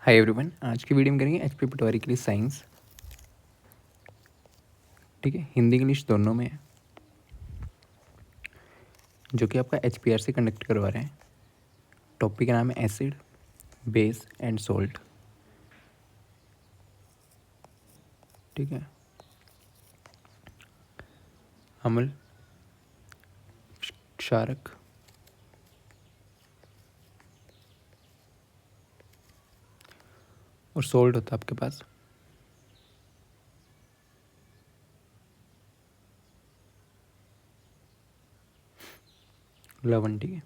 Hi everyone, आज की video में करेंगे एचपी पटवारी के लिए साइंस। ठीक है, हिंदी इंग्लिश दोनों में है, जो कि आपका एचपीआर से कंडक्ट करवा रहे हैं। टॉपिक का नाम है एसिड, बेस एंड सॉल्ट। ठीक है, अम्ल, क्षारक, और सॉल्ट होता है आपके पास लवण। ठीक है,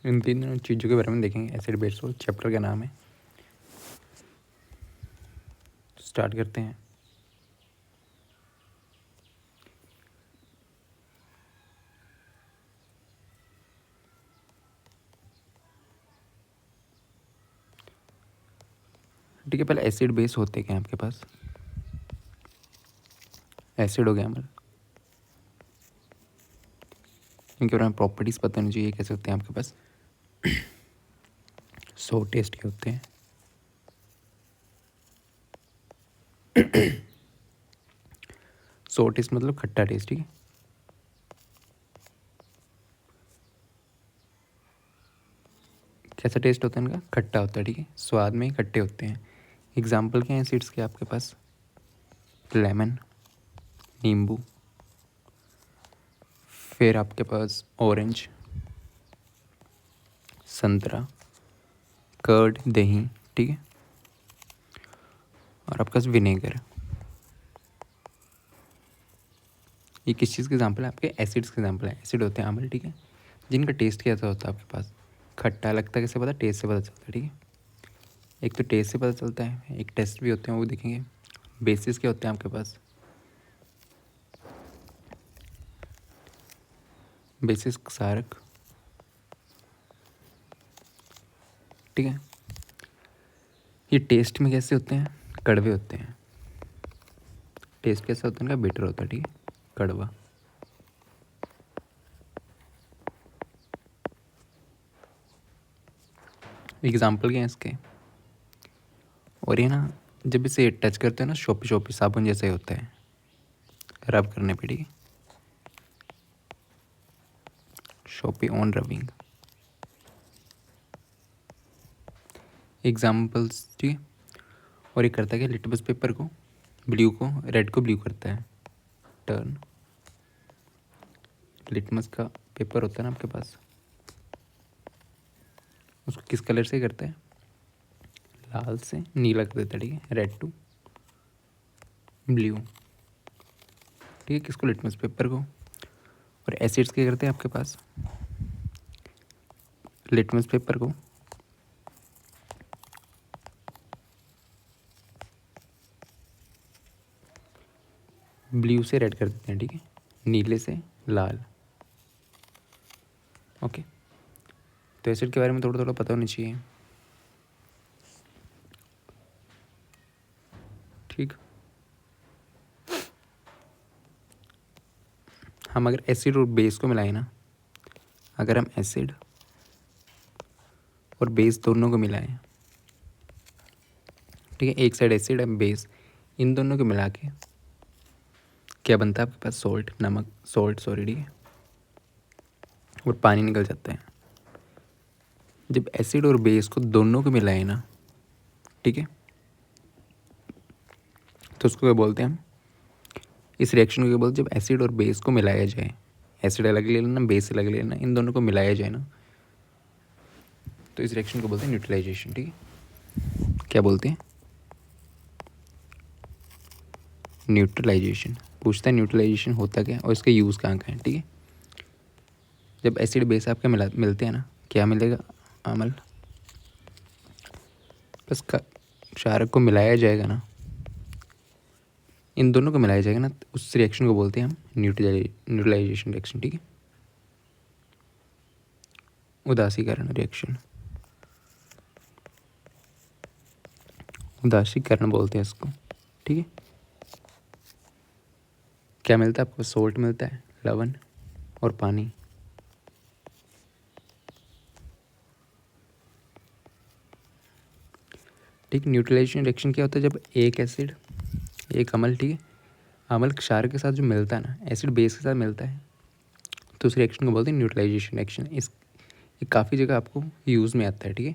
इन तीन चीज़ों के बारे में देखेंगे। एसिड, बेस, सॉल्ट चैप्टर का नाम है। स्टार्ट करते हैं। ठीक है, पहले एसिड बेस होते क्या हैं आपके पास। एसिड हो गया अम्ल, इनके बारे में प्रॉपर्टीज़ पता होनी चाहिए कैसे होते हैं आपके पास। 100 टेस्ट के होते हैं। सो टेस्ट मतलब खट्टा टेस्ट। ठीक है, कैसा टेस्ट होता है इनका? खट्टा होता है। ठीक है, स्वाद में खट्टे होते हैं। एग्जाम्पल क्या है एसिड्स के आपके पास? लेमन, नींबू, फिर आपके पास ऑरेंज, संतरा, कर्ड, दही। ठीक है, और आपके पास विनेगर। ये किस चीज़ के एग्जाम्पल है? आपके एसिड्स के एग्जाम्पल है। एसिड होते हैं अम्ल, ठीक है, जिनका टेस्ट कैसा होता है आपके पास? खट्टा लगता है। कैसे पता? टेस्ट से पता चलता है। ठीक है, एक तो टेस्ट से पता चलता है, एक टेस्ट भी होते हैं, वो देखेंगे। बेसिस क्या होते हैं आपके पास? बेसिस क्षारक। ठीक है, ये टेस्ट में कैसे होते हैं? कड़वे होते हैं। टेस्ट कैसा होता है इनका? बिटर होता है। ठीक है, कड़वा। एग्जाम्पल क्या है इसके? और ये ना, जब इसे टच करते हैं ना, शोपी शोपी साबुन जैसा ही होता है रब करने पे। ठीक है, शोपी ऑन रबिंग। एग्जाम्पल्स। ठीक है, और ये करता है क्या? लिटमस पेपर को, ब्लू को, रेड को ब्लू करता है। टर्न। लिटमस का पेपर होता है ना आपके पास, उसको किस कलर से करता है? लाल से नीला कर देता है। ठीक है, रेड टू ब्लू। ठीक है, किसको? लिटमस पेपर को। और एसिड्स क्या करते हैं आपके पास? लिटमस पेपर को ब्लू से रेड कर देते हैं। ठीक है, नीले से लाल। ओके, तो एसिड के बारे में थोड़ा थोड़ा पता होना चाहिए। ठीक, हम अगर एसिड और बेस को मिलाएं ना, अगर हम एसिड और बेस दोनों को मिलाएं, ठीक है, एक साइड एसिड है, बेस, इन दोनों को मिला के क्या बनता है आपके पास? सॉल्ट, नमक, सॉल्ट सॉरी। ठीक है, और पानी निकल जाता है। जब एसिड और बेस को दोनों को मिलाएं ना, ठीक है, तो उसको क्या बोलते हैं हम? इस रिएक्शन को क्या बोलते हैं? जब एसिड और बेस को मिलाया जाए, एसिड अलग ले लेना, बेस अलग ले लेना, इन दोनों को मिलाया जाए ना, तो इस रिएक्शन को बोलते हैं न्यूट्रलाइजेशन। ठीक है, क्या बोलते हैं? न्यूट्रलाइजेशन। पूछता है न्यूट्रलाइजेशन होता क्या और इसका यूज़ कहाँ का है। ठीक है, जब एसिड बेस आपके मिलते हैं ना, क्या मिलेगा? अम्ल। बस क्षारक को मिलाया जाएगा ना, इन दोनों को मिलाया जाएगा ना, उस रिएक्शन को बोलते हैं हम न्यूट्रलाइजेशन रिएक्शन। ठीक है, उदासीकरण रिएक्शन, उदासीकरण बोलते हैं इसको। ठीक है, क्या मिलता है आपको? सोल्ट मिलता है, लवण और पानी। ठीक। न्यूट्रलाइजेशन रिएक्शन क्या होता है, जब एक एसिड एक अम्ल, ठीक है, अम्ल क्षार के साथ जो मिलता है ना, एसिड बेस के साथ मिलता है, तो उस रिएक्शन को बोलते हैं न्यूट्रलाइजेशन रिएक्शन। ये काफ़ी जगह आपको यूज़ में आता है, ठीक है।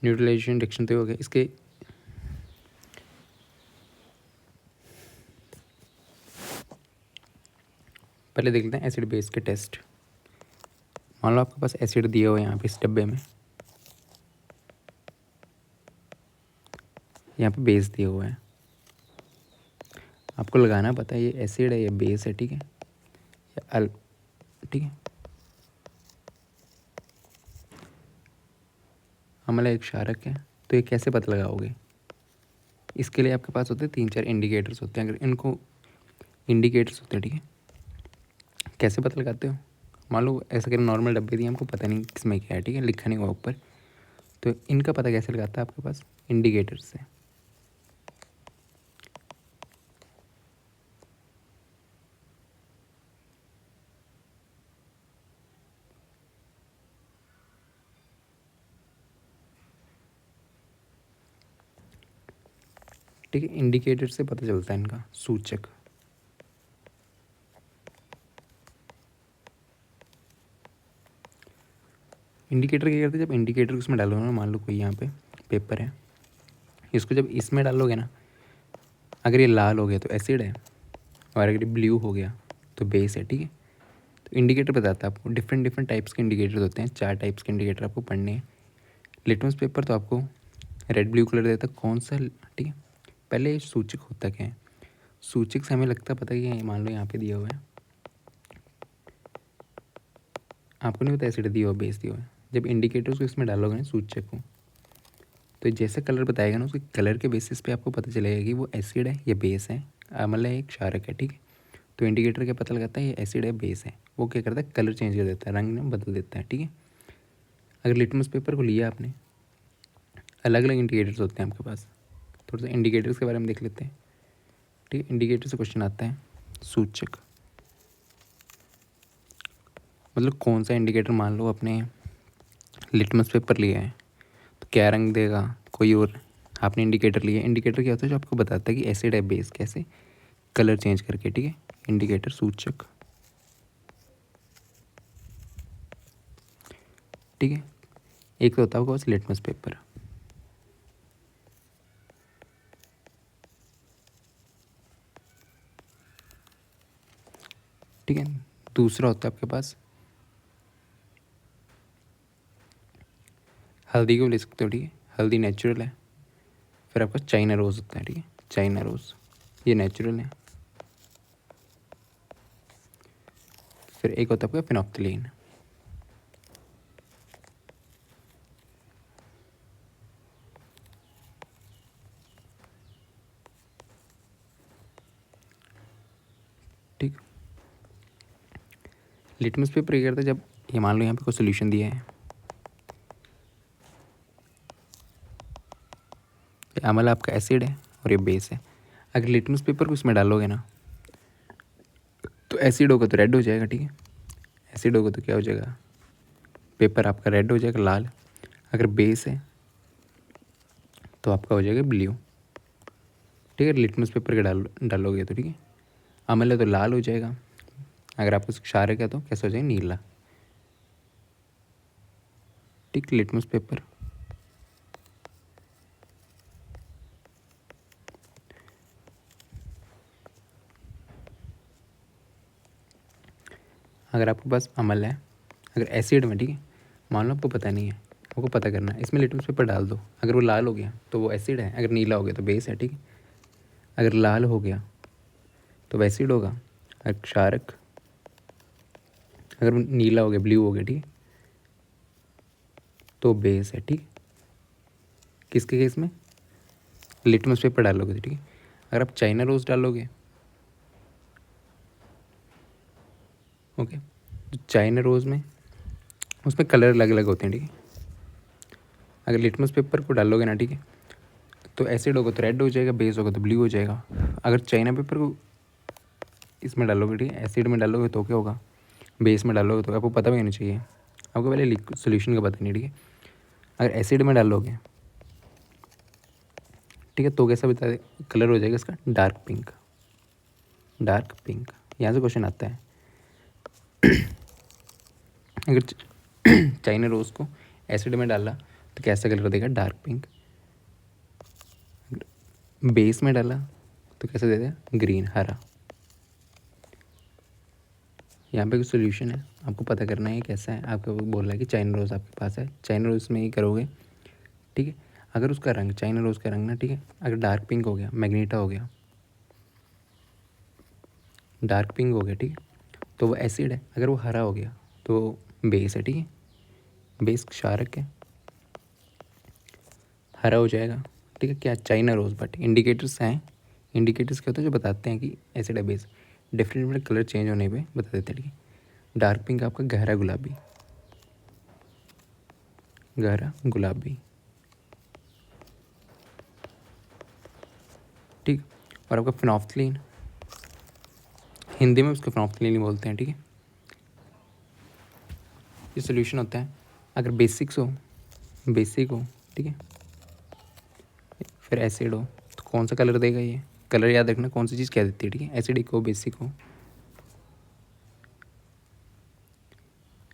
न्यूट्रलाइजेशन रिएक्शन तो हो गया। इसके पहले देख लेते हैं एसिड बेस के टेस्ट। मान लो आपके पास एसिड दिया हुआ है यहाँ पे इस डब्बे में, यहाँ पे बेस दिया हुआ है, आपको लगाना पता है ये एसिड है या बेस है, ठीक है, या ठीक है, अम्ल एक क्षारक है। तो ये कैसे पता लगाओगे, इसके लिए आपके पास होते हैं 3-4 इंडिकेटर्स होते हैं। अगर इनको इंडिकेटर्स होते हैं, ठीक है, कैसे पता लगाते हो, मान लो ऐसा करें नॉर्मल डब्बे दिए, हमको पता नहीं किसमें क्या है, ठीक है, लिखा नहीं हुआ ऊपर, तो इनका पता कैसे लगाता है आपके पास, इंडिकेटर्स से। ठीक है, इंडिकेटर से पता चलता है इनका सूचक। इंडिकेटर क्या करते हैं, जब इंडिकेटर उसमें डालोगे ना, मान लो कोई यहाँ पे पेपर है, इसको जब इसमें डालोगे ना, अगर ये लाल हो गया तो एसिड है, और अगर ये ब्लू हो गया तो बेस है, ठीक है। तो इंडिकेटर बताता है आपको, डिफरेंट डिफरेंट टाइप्स के इंडिकेटर होते हैं, 4 टाइप्स के इंडिकेटर आपको पढ़ने हैं। लिटमस पेपर तो आपको रेड ब्लू कलर देता है, कौन सा, ठीक है। पहले सूचक होता क्या है, सूचक से हमें लगता पता है कि मान लो यहाँ पे दिया हुआ है, आपको नहीं पता एसिड दिया हुआ बेस दिया हुआ है, जब इंडिकेटर्स को इसमें डालोगे ना सूचक को, तो जैसे कलर बताएगा ना, उसके कलर के बेसिस पे आपको पता चलेगा कि वो एसिड है या बेस है, मतलब एक क्षारक है, ठीक है। तो इंडिकेटर क्या पता लगाता है, ये एसिड है बेस है, वो क्या करता है, कलर चेंज कर देता है, रंग में बदल देता है, ठीक है। अगर लिटमस पेपर को लिया आपने, अलग अलग इंडिकेटर्स होते हैं आपके पास, थोड़ा सा इंडिकेटर्स के बारे में देख लेते हैं, ठीक है। इंडिकेटर से क्वेश्चन आता है सूचक, मतलब कौन सा इंडिकेटर, मान लो अपने लिटमस पेपर लिया है तो क्या रंग देगा, कोई और आपने इंडिकेटर लिया, इंडिकेटर क्या होता है, जो आपको बताता है कि एसिड है बेस, कैसे, कलर चेंज करके, ठीक है। इंडिकेटर सूचक, ठीक है। एक तो होता होगा बस लिटमस पेपर, ठीक है। दूसरा होता है आपके पास, हल्दी को ले सकते हो, ठीक है, हल्दी नेचुरल है। फिर आपका चाइना रोज़ होता है, ठीक है, चाइना रोज़ ये नेचुरल है। फिर एक होता है आपका फिनोप्थिलीन, ठीक। लिटमस पेपर ये करता है, जब ये मान लो यहाँ पे कोई सोल्यूशन दिया है, ये अम्ल आपका एसिड है और ये बेस है, अगर लिटमस पेपर को इसमें डालोगे ना, तो एसिड होगा तो रेड हो जाएगा, ठीक है, एसिड होगा तो क्या हो जाएगा, पेपर आपका रेड हो जाएगा, लाल। अगर बेस है तो आपका हो जाएगा ब्लू, ठीक है, लिटमस पेपर के डालोगे तो, ठीक है। अम्ल है तो लाल हो जाएगा, अगर आपको क्षारक है तो कैसा हो जाएगा, नीला, ठीक। लिटमस पेपर, अगर आपके पास अम्ल है, अगर एसिड में, ठीक है, मान लो आपको पता नहीं है, आपको पता करना है, इसमें लिटमस पेपर डाल दो, अगर वो लाल हो गया तो वो एसिड है, अगर नीला हो गया तो बेस है, ठीक है। अगर लाल हो गया तो वो एसिड होगा, अगर क्षारक, अगर नीला हो गया, ब्लू हो गया, ठीक है, तो बेस है, ठीक। किसके केस में, लिटमस पेपर डालोगे तो, ठीक है। अगर आप चाइना रोज़ डालोगे, ओके, तो चाइना रोज़ में उसमें कलर अलग अलग होते हैं, ठीक है। अगर लिटमस पेपर को डालोगे ना, ठीक है, तो एसिड होगा तो रेड हो जाएगा, बेस होगा तो ब्लू हो जाएगा। अगर चाइना पेपर को इसमें डालोगे, ठीक है, एसिड में डालोगे तो क्या होगा, बेस में डालोगे तो आपको पता भी होना चाहिए, आपको पहले लिक्विड सोल्यूशन का पता नहीं, ठीक है। अगर एसिड में डालोगे, ठीक है, तो कैसा बता दे, कलर हो जाएगा इसका डार्क पिंक। डार्क पिंक, यहाँ से क्वेश्चन आता है। अगर चाइना रोज़ को एसिड में डाला तो कैसा कलर देगा, डार्क पिंक। बेस में डाला तो कैसा दे देगा, ग्रीन, हरा। यहाँ पे कुछ सोल्यूशन है, आपको पता करना है कैसा है। आपको बोल रहा है कि चाइना रोज़ आपके पास है, चाइना रोज़ में ही करोगे, ठीक है। अगर उसका रंग, चाइना रोज़ का रंग ना, ठीक है, अगर डार्क पिंक हो गया, मैग्नीटा हो गया, डार्क पिंक हो गया, ठीक है, तो वो एसिड है। अगर वो हरा हो गया तो बेस है, ठीक है, बेस क्षारक है, हरा हो जाएगा, ठीक है। क्या, चाइना रोज़, बट इंडिकेटर्स हैं। इंडिकेटर्स क्या होते हैं, जो बताते हैं कि एसिड है, base. Different different colour change होने पे बता देते हैं, ठीक है। डार्क पिंक आपका गहरा गुलाबी, गहरा गुलाबी, ठीक। और आपका फिनोफ्थलीन, हिंदी में उसको फिनोफ्थलीन ही बोलते हैं, ठीक है। ये सोल्यूशन होता है अगर बेसिक्स हो, बेसिक हो, ठीक है, फिर एसिड हो, तो कौन सा कलर देगा ये, कलर याद रखना कौन सी चीज़ क्या देती है, ठीक है। एसिडिक हो, बेसिक हो,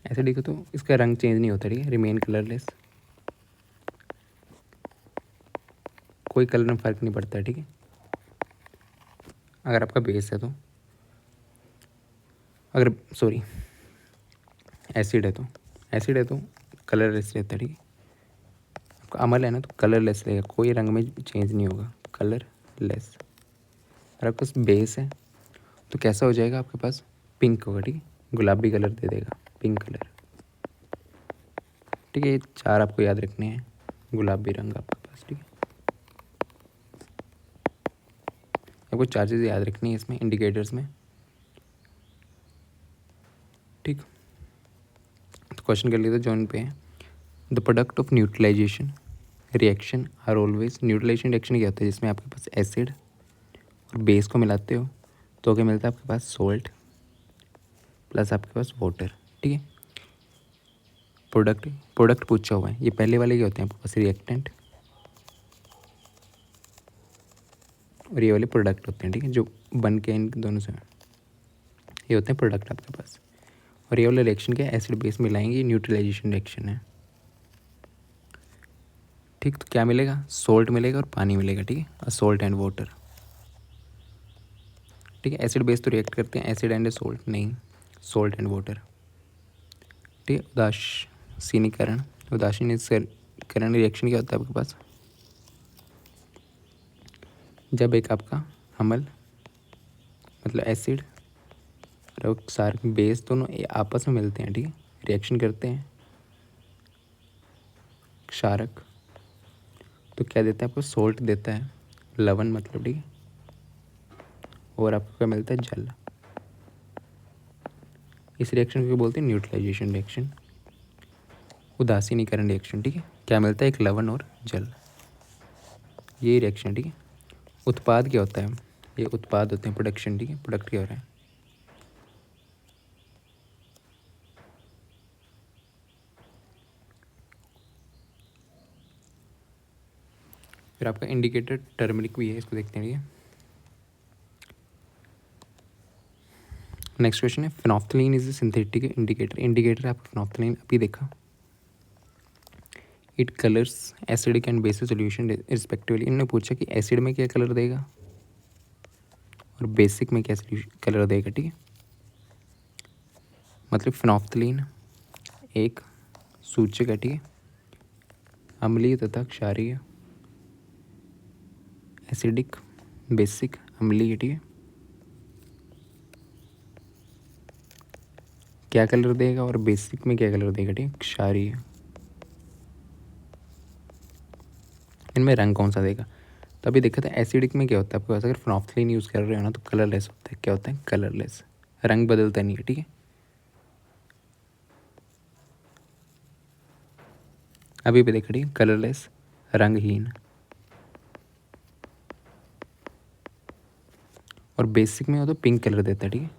एसिडिक हो तो इसका रंग चेंज नहीं होता, ठीक है, रिमेन कलरलेस, कोई कलर में फ़र्क नहीं पड़ता है, ठीक है। अगर आपका बेस है तो, अगर सॉरी एसिड है तो, एसिड है तो कलरलेस रहता है, ठीक है। आपका अमल है ना, तो कलरलेस रहेगा, कोई रंग में चेंज नहीं होगा, कलरलेस। अगर आपके पास बेस है तो कैसा हो जाएगा, आपके पास पिंक होगा, ठीक है, गुलाबी कलर दे देगा, पिंक कलर, ठीक है। ये चार आपको याद रखने हैं, गुलाबी रंग आपके पास, ठीक है। आपको चार चीज़ें याद रखनी है इसमें, इंडिकेटर्स में, ठीक। तो क्वेश्चन कर लिए तो जॉन पे है, the product of neutralization reaction are always, neutralization reaction क्या होता है, जिसमें आपके पास एसिड और बेस को मिलाते हो तो क्या मिलता है, आपके पास सोल्ट प्लस आपके पास वाटर, ठीक है। प्रोडक्ट, प्रोडक्ट पूछा हुआ है, ये पहले वाले क्या होते हैं आपके पास, रिएक्टेंट, और ये वाले प्रोडक्ट होते हैं, ठीक है, जो बन के इन दोनों से ये होते हैं प्रोडक्ट आपके पास। और ये वाला रिएक्शन क्या है, एसिड बेस मिलाएंगे, न्यूट्रलाइजेशन रिएक्शन है, ठीक। तो क्या मिलेगा, सोल्ट मिलेगा और पानी मिलेगा, ठीक है, सोल्ट एंड वाटर, ठीक है। एसिड बेस तो रिएक्ट करते हैं, एसिड एंड सोल्ट नहीं, सोल्ट एंड वाटर, ठीक है। उदासीनीकरण, उदासीनीकरण रिएक्शन क्या होता है आपके पास, जब एक आपका अम्ल, मतलब एसिड और क्षारक, बेस दोनों आपस में मिलते हैं, ठीक है, रिएक्शन करते हैं, क्षारक तो क्या देता है आपको, सोल्ट देता है, लवण मतलब, ठीक है, और आपको क्या मिलता है, जल। इस रिएक्शन को क्या बोलते हैं, न्यूट्रलाइजेशन रिएक्शन, उदासीनीकरण रिएक्शन, ठीक है। क्या मिलता है, एक लवण और जल, ये रिएक्शन, ठीक है। उत्पाद क्या होता है, ये उत्पाद होते हैं, प्रोडक्शन, ठीक है, प्रोडक्ट क्या हो रहा है, फिर आपका इंडिकेटर टर्मरिक भी है, इसको देखते हैं, ठीक है। नेक्स्ट क्वेश्चन है, phenolphthalein is a synthetic indicator, indicator आपका फिनोफ्थलीन अभी देखा, it colours acidic and basic solution respectively. इन्होंने पूछा कि एसिड में क्या कलर देगा और बेसिक में क्या कलर देगा, ठीक है। मतलब फिनोफ्थलीन एक सूचक है, ठीक है, अम्लीय तथा क्षारीय, एसिडिक, बेसिक, अम्लीय, ठीक है। क्या कलर देगा और बेसिक में क्या कलर देगा, ठीक है, क्षारीय। इनमें रंग कौन सा देगा, तो अभी देखा था एसिडिक में क्या होता है आपके पास, अगर फिनोफ्थलीन यूज़ कर रहे हो ना तो कलरलेस होता है, क्या होता है, कलरलेस, रंग बदलता नहीं है, ठीक है। अभी भी देखा, ठीक है, कलरलेस, रंगहीन। और बेसिक में हो तो पिंक कलर देता है, ठीक है,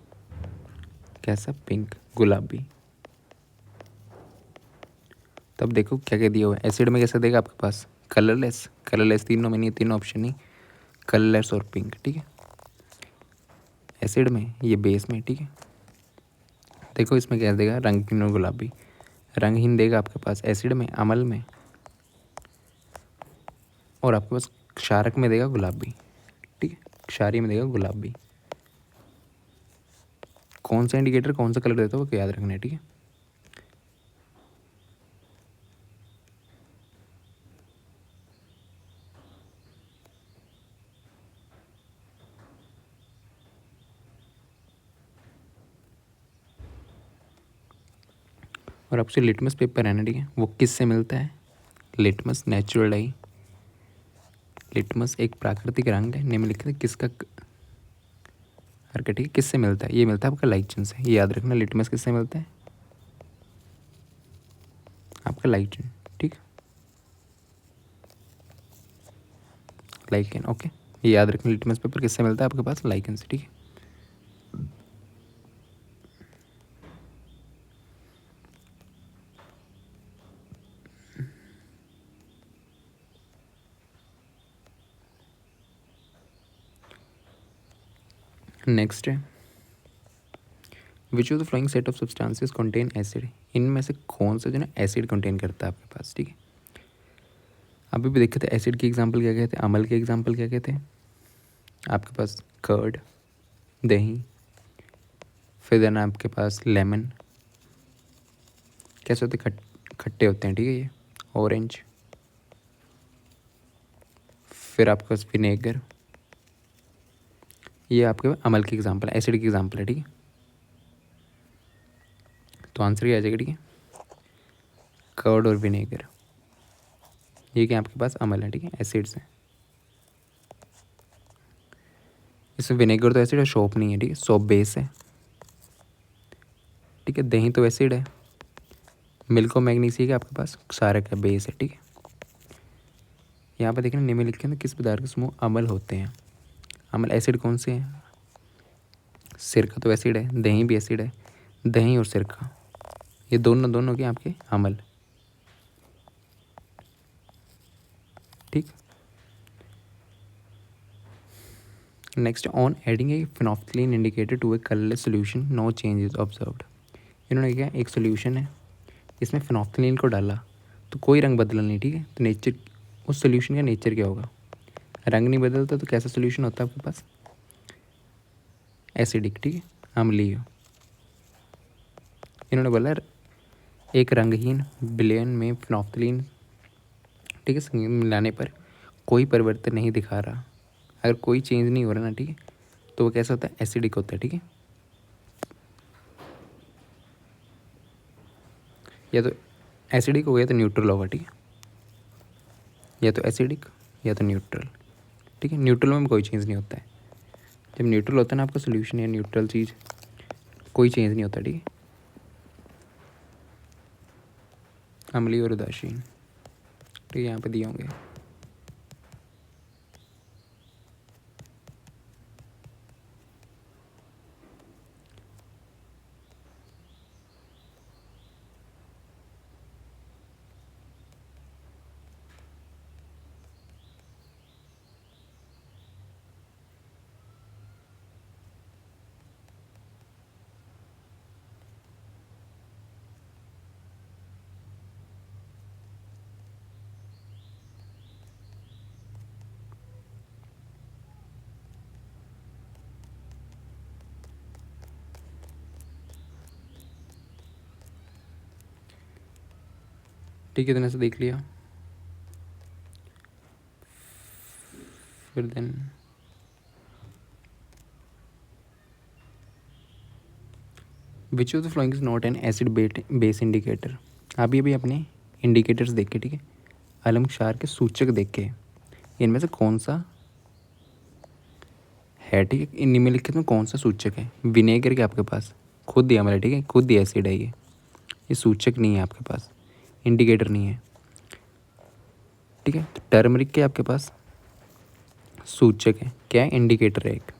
कैसा, पिंक, गुलाबी। तब देखो क्या क्या दिया हुआ है। एसिड में कैसे देगा आपके पास, कलरलेस, कलरलेस तीनों में नहीं, तीनों ऑप्शन नहीं, कलरलेस और पिंक, ठीक है। एसिड में, ये बेस में, ठीक है। देखो इसमें क्या देगा, रंगहीन और गुलाबी। रंगहीन देगा आपके पास एसिड में, अम्ल में, और आपके पास क्षारक में देगा गुलाबी, ठीक है। क्षारीय में देगा गुलाबी। कौन सा इंडिकेटर कौन सा कलर देता है वो याद रखना है, ठीक है। और आपसे लिटमस पेपर है ना, ठीक है, वो किससे मिलता है, लिटमस नेचुरल डाई। लिटमस एक प्राकृतिक रंग है, निम्नलिखित किसका हरकत, ठीक है, किससे मिलता है, ये मिलता है आपका लाइचन से। ये याद रखना, लिटमस किससे मिलता है, आपका लाइचन, ठीक है, लाइकेन, ओके। ये याद रखना, लिटमस पेपर किससे मिलता है आपके पास, लाइकेन से, ठीक है। नेक्स्ट है, विच of the flowing set of substances contain acid. इनमें से कौन सा जो है ना एसिड कंटेन करता है आपके पास, ठीक है। अभी भी देखे थे एसिड के एग्जांपल क्या कहते हैं, अम्ल के एग्जांपल क्या कहते हैं आपके पास, कर्ड, दही, फिर देना आपके पास लेमन, कैसे होते हैं, खट्टे होते हैं, ठीक है, ये ऑरेंज, फिर आपके पास विनेगर। ये आपके पास अम्ल के एग्जांपल है, एसिड के एग्जांपल है, ठीक है। तो आंसर क्या आ जाएगा, ठीक है, कर्ड और विनेगर। ये क्या आपके पास अम्ल है, ठीक है, एसिड्स है। इसमें विनेगर तो एसिड है, सोप नहीं है, ठीक है, सोप बेस है, ठीक है। दही तो एसिड है, मिल्क और मैग्नीशिया का आपके पास क्षारक है, बेस है, ठीक है। यहाँ पे देखना निम्नलिखित में किस पदार्थ के समूह अम्ल होते हैं। अम्ल एसिड कौन से हैं, सिरका तो एसिड है, दही भी एसिड है, दही और सिरका ये दोनों दोनों के आपके अम्ल, ठीक। Next, on adding a phenolphthalein indicator to a colourless solution no change is observed. इन्होंने क्या, एक सोल्यूशन है, इसमें फिनोल्फथलीन को डाला तो कोई रंग बदला नहीं, ठीक है। तो नेचर, उस सोल्यूशन का नेचर क्या होगा, रंग नहीं बदलता तो कैसा सोल्यूशन होता है आपके पास, एसिडिक, ठीक है, अम्लीय। इन्होंने बोला एक रंगहीन विलयन में फिनोल्फथलीन, ठीक है, संगीत मिलाने पर कोई परिवर्तन नहीं दिखा रहा, अगर कोई चेंज नहीं हो रहा ना, ठीक है, तो वो कैसा होता है, एसिडिक होता है, ठीक है। या तो एसिडिक हो गया तो न्यूट्रल होगा, ठीक है, या तो एसिडिक या तो न्यूट्रल, ठीक है। न्यूट्रल में भी कोई चेंज नहीं होता है। जब न्यूट्रल होता है ना आपका सोल्यूशन या न्यूट्रल चीज़, कोई चेंज नहीं होता, ठीक है। अम्लीय और उदासीन, ठीक है, यहाँ पे दिए होंगे। ठीक है, इतने से देख लिया। फिर then which of the following is not an acid base indicator. अभी अभी अपने इंडिकेटर्स देखे, ठीक है, अलम क्षार के सूचक देखे, इनमें से कौन सा है, ठीक है, इन निम्नलिखित में कौन सा सूचक है। विनेगर के आपके पास खुद ही अम्ल है, ठीक है, खुद ही एसिड है, ये सूचक नहीं है आपके पास, इंडिकेटर नहीं है, ठीक है। तो टर्मरिक के आपके पास सूचक है, क्या है, इंडिकेटर है, एक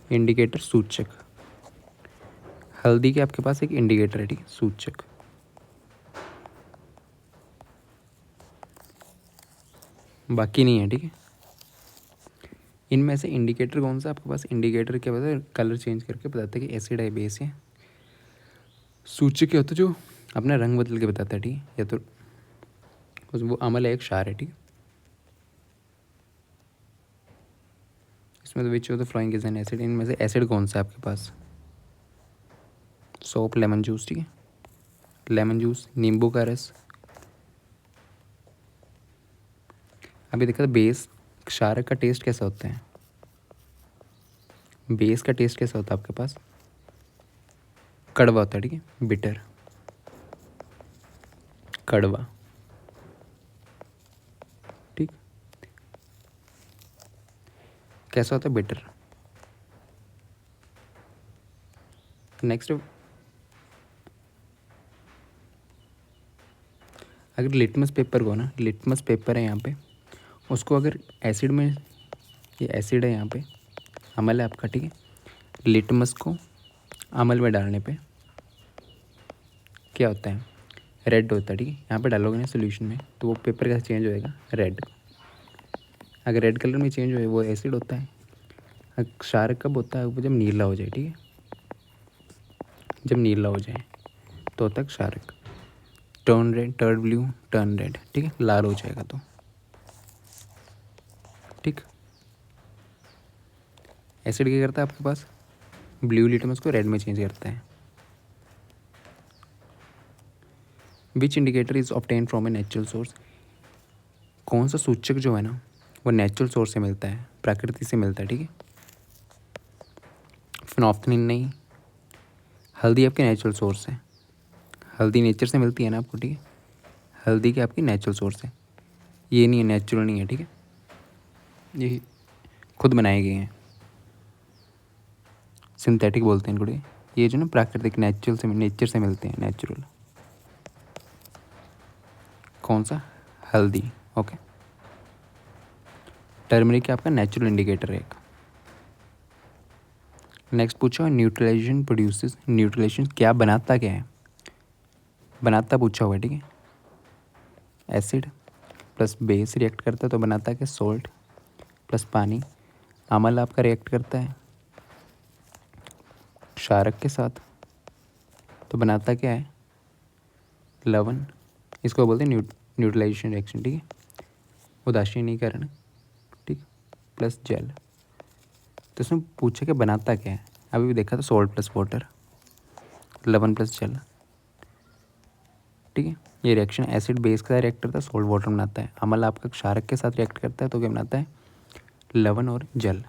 इंडिकेटर सूचक। हल्दी के आपके पास एक इंडिकेटर है, ठीक है, सूचक। बाकी नहीं है, ठीक है। इनमें से इंडिकेटर कौन सा आपके पास, इंडिकेटर क्या बताता है, कलर चेंज करके बताता है कि एसिड है बेस है। सूचक क्या होता है जो अपना रंग बदल के बताता है, ठीक है, या तो वो अम्ल है एक क्षार है, ठीक है। इसमें तो विच of the following is an acid, इनमें से एसिड कौन सा है आपके पास, सोप, लेमन जूस, ठीक है, लेमन जूस, नींबू का रस। अभी देखा था बेस क्षारक का टेस्ट कैसा होता है, बेस का टेस्ट कैसा होता है आपके पास, कड़वा होता है, ठीक है, बिटर, कड़वा, ठीक। कैसा होता है, बिटर। नेक्स्ट, अगर लिटमस पेपर को ना, लिटमस पेपर है यहाँ पे, उसको अगर एसिड में, ये एसिड है यहाँ पे, अम्ल है आपका, ठीक है, लिटमस को अम्ल में डालने पे क्या होता है, रेड होता है, ठीक है। यहाँ पे डालोगे ना सोल्यूशन में तो वो पेपर कैसे चेंज होएगा, रेड। अगर रेड कलर में चेंज हो वो एसिड होता है। क्षारक कब होता है, वो जब नीला हो जाए, ठीक है, जब नीला हो जाए तो होता है क्षारक। Turn red, turn blue, turn red, ठीक है, लाल हो जाएगा तो, ठीक। एसिड क्या करता है आपके पास, ब्लू लिटमस को रेड में चेंज करता है। Which indicator is obtain from a natural source, कौन सा सूचक जो है ना वो नेचुरल सोर्स से मिलता है, प्रकृति से मिलता है, ठीक है। फिनोफ्थलीन नहीं, हल्दी आपके नेचुरल सोर्स है, हल्दी नेचर से मिलती है ना आपको, ठीक है, हल्दी की आपकी नेचुरल सोर्स है, ये नहीं है, नेचुरल नहीं है, ठीक है, ये खुद बनाए गए हैं, सिंथेटिक बोलते हैं इनको, ये जो ना प्राकृतिक नेचुरल से, नेचर से मिलते हैं, नेचुरल। कौन सा, हल्दी, ओके। टर्मरिक आपका नेचुरल इंडिकेटर है एक। नेक्स्ट पूछो, न्यूट्रलाइजेशन प्रोड्यूसेस, न्यूट्रलाइजेशन क्या बनाता, क्या है, बनाता पूछा हुआ है, ठीक है। एसिड प्लस बेस रिएक्ट करता है तो बनाता है क्या, सोल्ट प्लस पानी। अम्ल आपका रिएक्ट करता है क्षारक के साथ तो बनाता क्या है, लवण। इसको बोलते हैं न्यूट्रलाइजेशन रिएक्शन, ठीक है, उदासीनीकरण, ठीक, प्लस जल। तो इसमें पूछा कि बनाता क्या है, अभी भी देखा था सोल्ट प्लस वाटर, लवण प्लस जल, ठीक है। ये रिएक्शन एसिड बेस का रिएक्ट करता है, सोल्ट वाटर बनाता है। अम्ल आपका क्षारक के साथ रिएक्ट करता है तो क्या बनाता है, लवण और जल।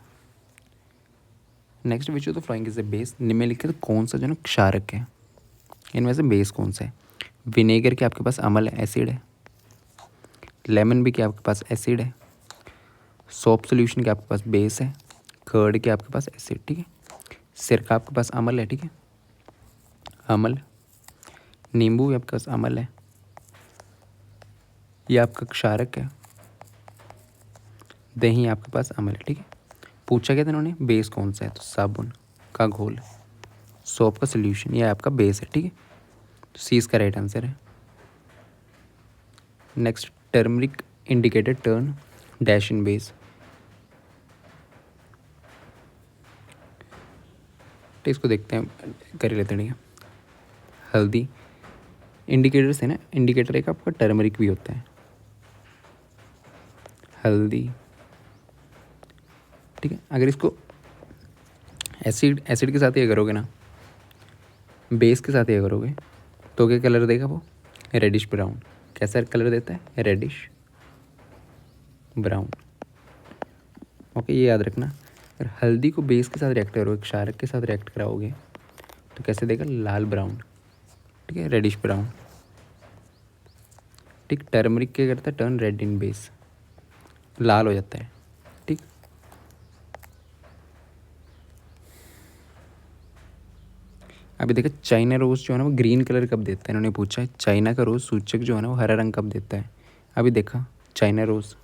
Next which of the following is a base, निम्नलिखित कौन सा जो ना क्षारक है, इनमें से बेस कौन सा है। विनेगर के आपके पास अम्ल है, एसिड है, लेमन भी के आपके पास एसिड है, सोप सोल्यूशन के आपके पास बेस है, कर्ड के आपके पास एसिड, ठीक है, सिरका आपके पास अम्ल है, ठीक है, अम्ल, नींबू भी आपके पास अम्ल है, ये आपका क्षारक है, दही आपके पास अम्ल है, ठीक है। पूछा क्या था इन्होंने, बेस कौन सा है, तो साबुन का घोल, सोप का सोल्यूशन, ये आपका बेस है, ठीक है, तो सी इसका राइट आंसर है। Next, turmeric indicator turn dash in base, तो इसको देखते हैं, कर लेते हैं, ठीक है। हल्दी इंडिकेटर्स है ना, इंडिकेटर एक आपका टर्मरिक भी होता है, हल्दी, ठीक है। अगर इसको एसिड एसिड के साथ ये करोगे ना, बेस के साथ ये करोगे तो क्या कलर देगा वो, रेडिश ब्राउन। कैसा कलर देता है, रेडिश ब्राउन, ओके, ये याद रखना। अगर हल्दी को बेस के साथ रिएक्ट करोगे, क्षारक के साथ रिएक्ट कराओगे तो कैसे देगा, लाल ब्राउन, ठीक है, रेडिश ब्राउन, ठीक। टर्मरिक क्या करता है, टर्न रेड इन बेस, लाल हो जाता है, ठीक। अभी देखो चाइना रोज़ जो है ना वो ग्रीन कलर कब देता है, इन्होंने पूछा है चाइना का रोज़ सूचक जो है ना वो हरा रंग कब देता है। अभी देखा चाइना रोज़,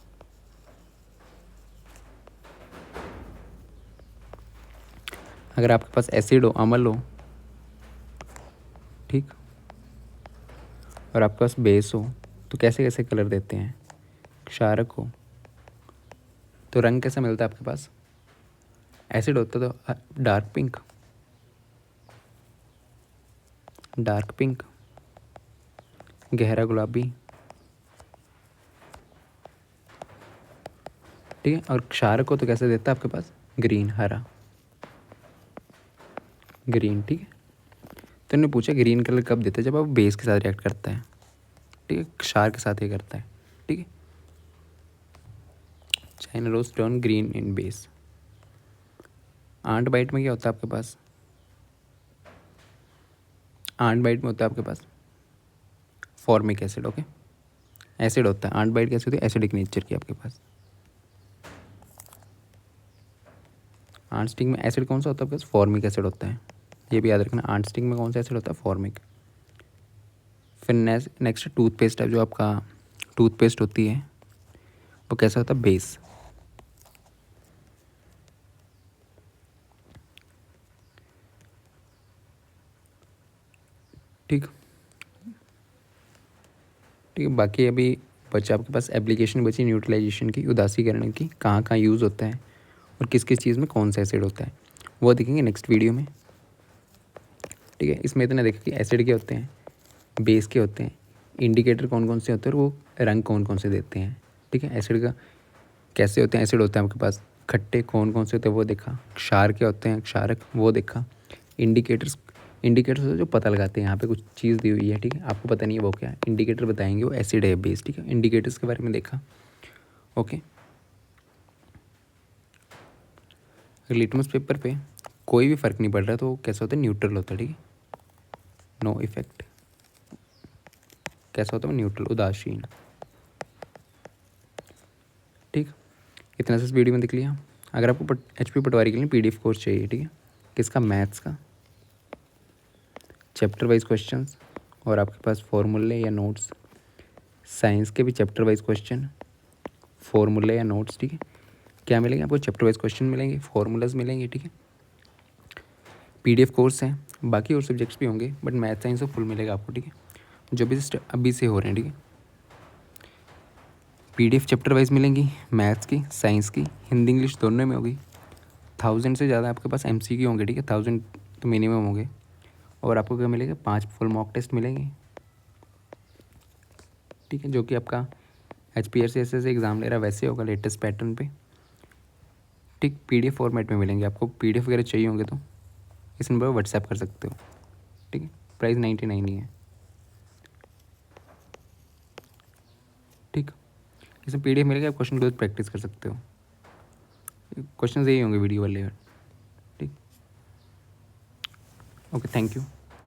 अगर आपके पास एसिड हो, अम्ल हो, ठीक, और आपके पास बेस हो तो कैसे कैसे कलर देते हैं, क्षारक हो, तो रंग कैसा मिलता है आपके पास? एसिड होता तो डार्क पिंक, डार्क पिंक, गहरा गुलाबी, ठीक है। और क्षारक को तो कैसे देता है आपके पास? ग्रीन, हरा, ग्रीन, ठीक है। तो इन्होंने पूछा ग्रीन कलर कब देता है? जब आप बेस के साथ रिएक्ट करता है, ठीक है, क्षार के साथ ये करता है, ठीक है। China rose turn green in base. Ant bite में क्या होता है आपके पास? आंट बाइट में होता है आपके पास फॉर्मिक एसिड, ओके, एसिड होता है। आंट बाइट कैसे होती है? एसिडिक नेचर की आपके पास। आंट स्टिंग में एसिड कौन सा होता है आपके पास? फॉर्मिक एसिड होता है, ये भी याद रखना। आंट स्टिंग में कौन सा एसिड होता है? फॉर्मिक। फिर नेक्स्ट टूथपेस्ट है, जो आपका टूथपेस्ट होती है वो कैसा होता है? बेस। ठीक, ठीक है। बाकी अभी बचा आपके पास एप्लीकेशन बची न्यूट्रलाइजेशन की, उदासीकरण की, कहाँ कहाँ यूज़ होता है और किस किस चीज़ में कौन सा एसिड होता है, वो देखेंगे नेक्स्ट वीडियो में, ठीक है। इसमें इतना देखा कि एसिड के होते हैं, बेस के होते हैं, इंडिकेटर कौन कौन से होते हैं और वो रंग कौन कौन से देते हैं, ठीक है। एसिड का कैसे होते हैं? एसिड होते हैं आपके पास खट्टे, कौन कौन से होते हैं वो देखा। क्षार के होते हैं, क्षारक, वो देखा। इंडिकेटर्स, इंडिकेटर्स जो पता लगाते हैं, यहाँ पे कुछ चीज़ दी हुई है, ठीक है, आपको पता नहीं है वो क्या है, इंडिकेटर बताएंगे वो एसिड है बेस, ठीक है। इंडिकेटर्स के बारे में देखा, ओके। लिटमस पेपर पे कोई भी फ़र्क नहीं पड़ रहा तो वो कैसा होता है? न्यूट्रल होता है, ठीक है, नो इफेक्ट। कैसा होता है? न्यूट्रल, उदासीन, ठीक। इतना सा इस वीडियो में देख लिया। अगर आपको HP पटवारी के लिए PDF कोर्स चाहिए, ठीक है, किसका? मैथ्स का, चैप्टर वाइज क्वेश्चंस और आपके पास फॉर्मूले या नोट्स। साइंस के भी चैप्टर वाइज क्वेश्चन, फॉर्मूले या नोट्स, ठीक है। क्या मिलेंगे आपको? चैप्टर वाइज क्वेश्चन मिलेंगे, फॉर्मूलाज मिलेंगे, ठीक है। PDF कोर्स है, बाकी और सब्जेक्ट्स भी होंगे बट मैथ साइंस तो फुल मिलेगा आपको, ठीक है, जो भी अभी से हो रहे हैं, ठीक है। PDF चैप्टर वाइज मिलेंगी, मैथ्स की, साइंस की, हिंदी इंग्लिश दोनों में होगी। 1000 से ज़्यादा आपके पास MCQ होंगे, ठीक है, 1000 तो मिनिमम होंगे। और आपको क्या मिलेगा? 5 फुल मॉक टेस्ट मिलेंगे, ठीक है, जो कि आपका HPSC SSC एग्ज़ाम ले रहा वैसे होगा, लेटेस्ट पैटर्न पे, ठीक। PDF फॉर्मेट में मिलेंगे आपको। PDF वगैरह चाहिए होंगे तो इस नंबर पर व्हाट्सएप कर सकते हो, ठीक है। प्राइस 99 ही है, ठीक। इसमें PDF मिलेगा, आप क्वेश्चन को प्रैक्टिस कर सकते हो। क्वेश्चन यही होंगे वीडियो वाले, ठीक। Okay, thank you.